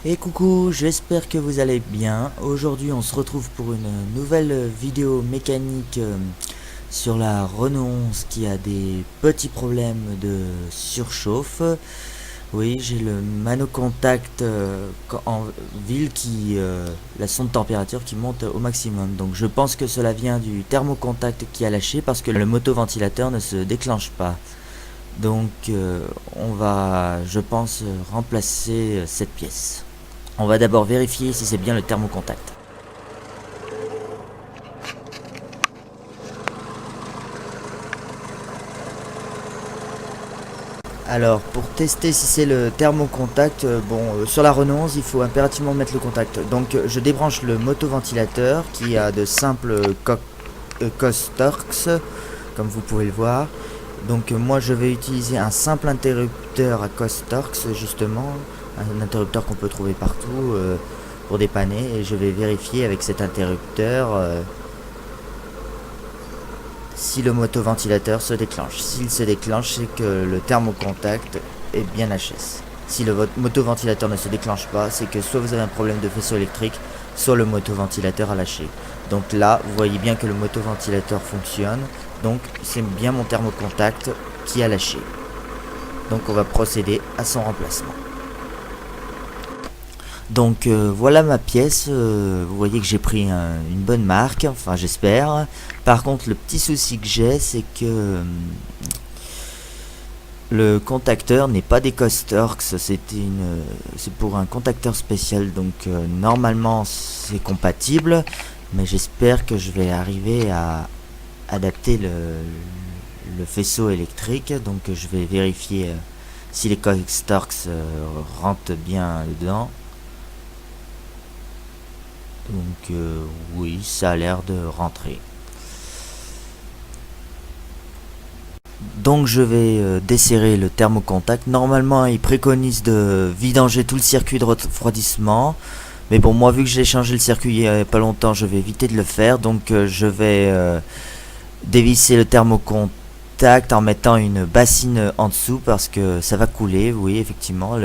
Et coucou, j'espère que vous allez bien. Aujourd'hui on se retrouve pour une nouvelle vidéo mécanique sur la Renault 11 qui a des petits problèmes de surchauffe. Oui, j'ai le manocontact en ville qui la sonde température qui monte au maximum. Donc je pense que cela vient du thermocontact qui a lâché parce que le motoventilateur ne se déclenche pas. Donc on va, je pense, remplacer cette pièce. On va d'abord vérifier si c'est bien le thermocontact. Alors pour tester si c'est le thermocontact, sur la Renault 11 il faut impérativement mettre le contact. Donc je débranche le motoventilateur qui a de simples Costorx comme vous pouvez le voir. Donc moi je vais utiliser un simple interrupteur à Costorx justement, un interrupteur qu'on peut trouver partout pour dépanner, et je vais vérifier avec cet interrupteur si le motoventilateur se déclenche. S'il se déclenche, c'est que le thermocontact est bien HS. Si le motoventilateur ne se déclenche pas, c'est que soit vous avez un problème de faisceau électrique, soit le motoventilateur a lâché. Donc là, vous voyez bien que le motoventilateur fonctionne, donc c'est bien mon thermocontact qui a lâché. Donc on va procéder à son remplacement. Donc voilà ma pièce, vous voyez que j'ai pris une bonne marque, enfin j'espère. Par contre le petit souci que j'ai, c'est que le contacteur n'est pas des Costorx, c'est pour un contacteur spécial, donc normalement c'est compatible, mais j'espère que je vais arriver à adapter le faisceau électrique. Donc je vais vérifier si les Costorx rentrent bien dedans. Donc oui, ça a l'air de rentrer. Donc je vais desserrer le thermocontact. Normalement il préconise de vidanger tout le circuit de refroidissement, mais bon, moi vu que j'ai changé le circuit il y a pas longtemps, je vais éviter de le faire. Donc je vais dévisser le thermocontact en mettant une bassine en dessous parce que ça va couler. Oui, effectivement,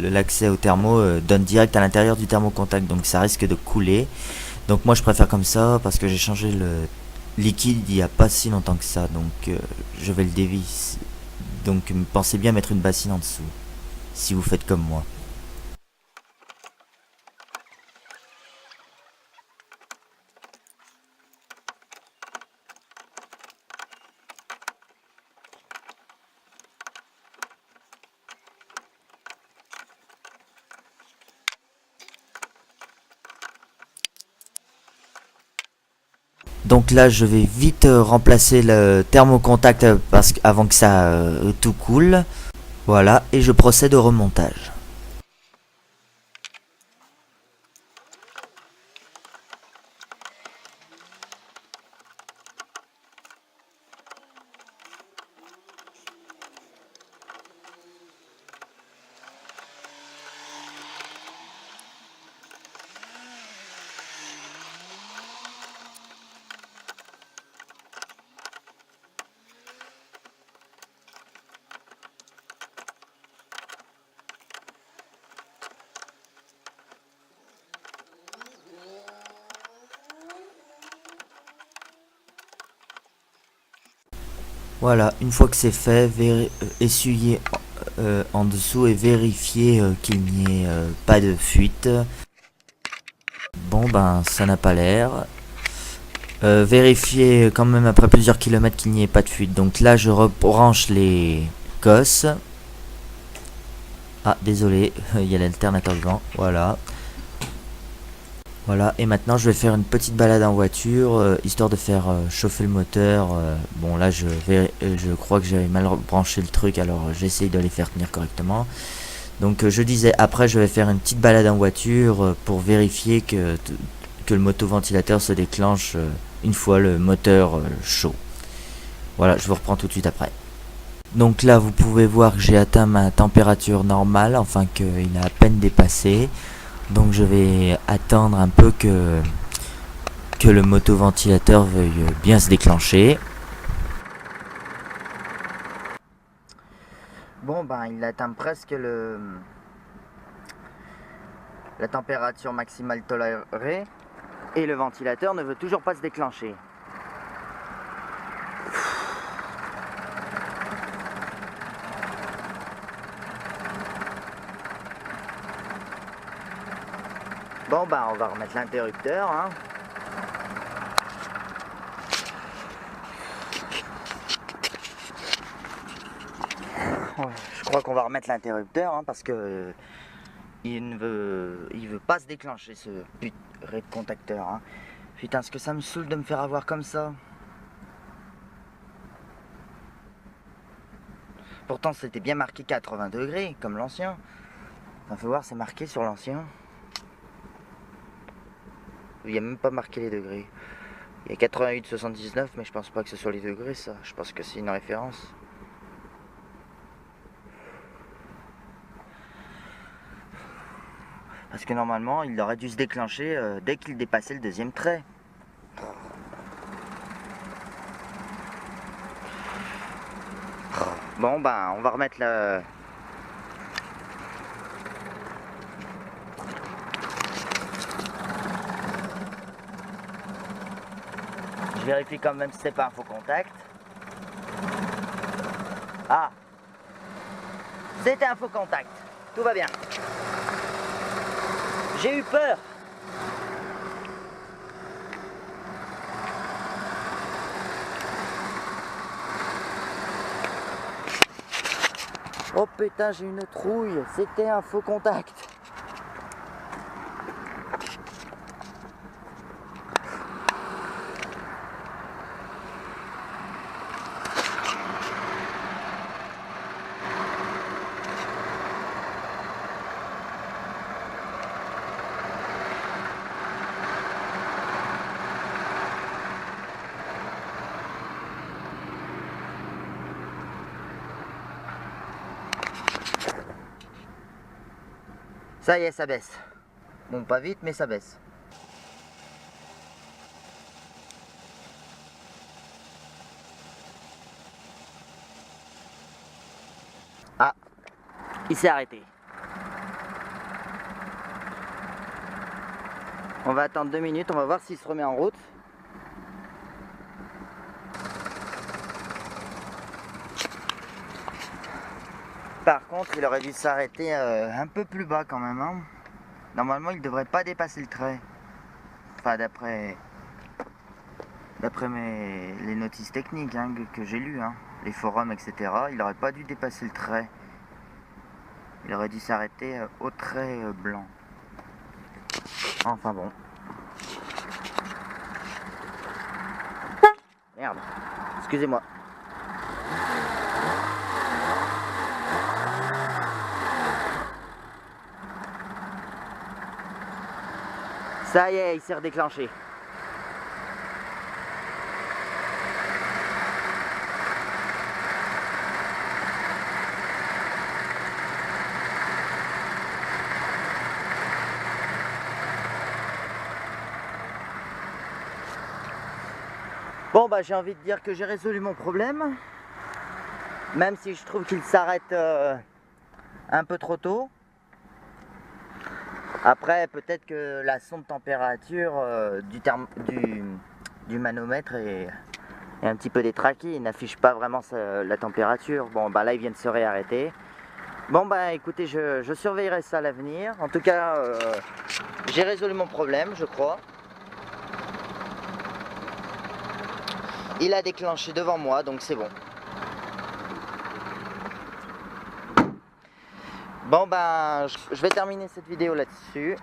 l'accès au thermo donne direct à l'intérieur du thermocontact, donc ça risque de couler. Donc moi je préfère comme ça parce que j'ai changé le liquide il n'y a pas si longtemps que ça, donc je vais le dévisser. Donc pensez bien mettre une bassine en dessous si vous faites comme moi. Donc là je vais vite remplacer le thermocontact avant que ça tout coule. Voilà, et je procède au remontage. Voilà, une fois que c'est fait, essuyez en dessous et vérifiez qu'il n'y ait pas de fuite. Bon ben ça n'a pas l'air. Vérifiez quand même après plusieurs kilomètres qu'il n'y ait pas de fuite. Donc là je rebranche les cosses. Ah désolé, il y a l'alternateur devant, voilà. Voilà, et maintenant je vais faire une petite balade en voiture, histoire de faire chauffer le moteur. Bon là je crois que j'avais mal branché le truc, alors j'essaye de les faire tenir correctement. Donc je disais, après je vais faire une petite balade en voiture pour vérifier que le motoventilateur se déclenche une fois le moteur chaud. Voilà, je vous reprends tout de suite après. Donc là vous pouvez voir que j'ai atteint ma température normale, enfin qu'il a à peine dépassé. Donc je vais attendre un peu que le motoventilateur veuille bien se déclencher. Bon ben il atteint presque la température maximale tolérée et le ventilateur ne veut toujours pas se déclencher. Bon ben on va remettre l'interrupteur hein. Je crois qu'on va remettre l'interrupteur hein, parce que il veut pas se déclencher ce putain de contacteur hein. Putain, ce que ça me saoule de me faire avoir comme ça. Pourtant c'était bien marqué 80 degrés comme l'ancien. Enfin, faut voir, c'est marqué sur l'ancien. Il n'y a même pas marqué les degrés. Il y a 88,79 mais je pense pas que ce soit les degrés ça. Je pense que c'est une référence. Parce que normalement, il aurait dû se déclencher dès qu'il dépassait le deuxième trait. Bon, ben, on va remettre le... Je vérifie quand même si c'est pas un faux contact. Ah! C'était un faux contact. Tout va bien. J'ai eu peur. Oh putain, j'ai une trouille. C'était un faux contact. Ça y est, ça baisse. Bon, pas vite, mais ça baisse. Ah, il s'est arrêté. On va attendre 2 minutes, on va voir s'il se remet en route. Par contre, il aurait dû s'arrêter un peu plus bas quand même. Hein. Normalement, il devrait pas dépasser le trait. Enfin, d'après les notices techniques hein, que j'ai lues, hein, les forums, etc. Il aurait pas dû dépasser le trait. Il aurait dû s'arrêter au trait blanc. Enfin bon. Merde. Excusez-moi. Ça y est, il s'est redéclenché. Bon bah j'ai envie de dire que j'ai résolu mon problème. Même si je trouve qu'il s'arrête un peu trop tôt. Après, peut-être que la sonde température du manomètre est un petit peu détraquée. Il n'affiche pas vraiment la température. Bon, bah là, il vient de se réarrêter. Bon, bah écoutez, je surveillerai ça à l'avenir. En tout cas, j'ai résolu mon problème, je crois. Il a déclenché devant moi, donc c'est bon. Bon ben, je vais terminer cette vidéo là-dessus.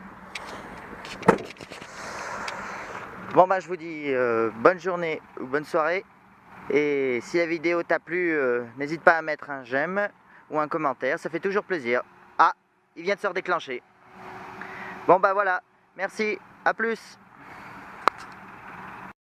Bon bah je vous dis bonne journée ou bonne soirée. Et si la vidéo t'a plu, n'hésite pas à mettre un j'aime ou un commentaire, ça fait toujours plaisir. Ah, il vient de se redéclencher. Bon bah voilà, merci, à plus.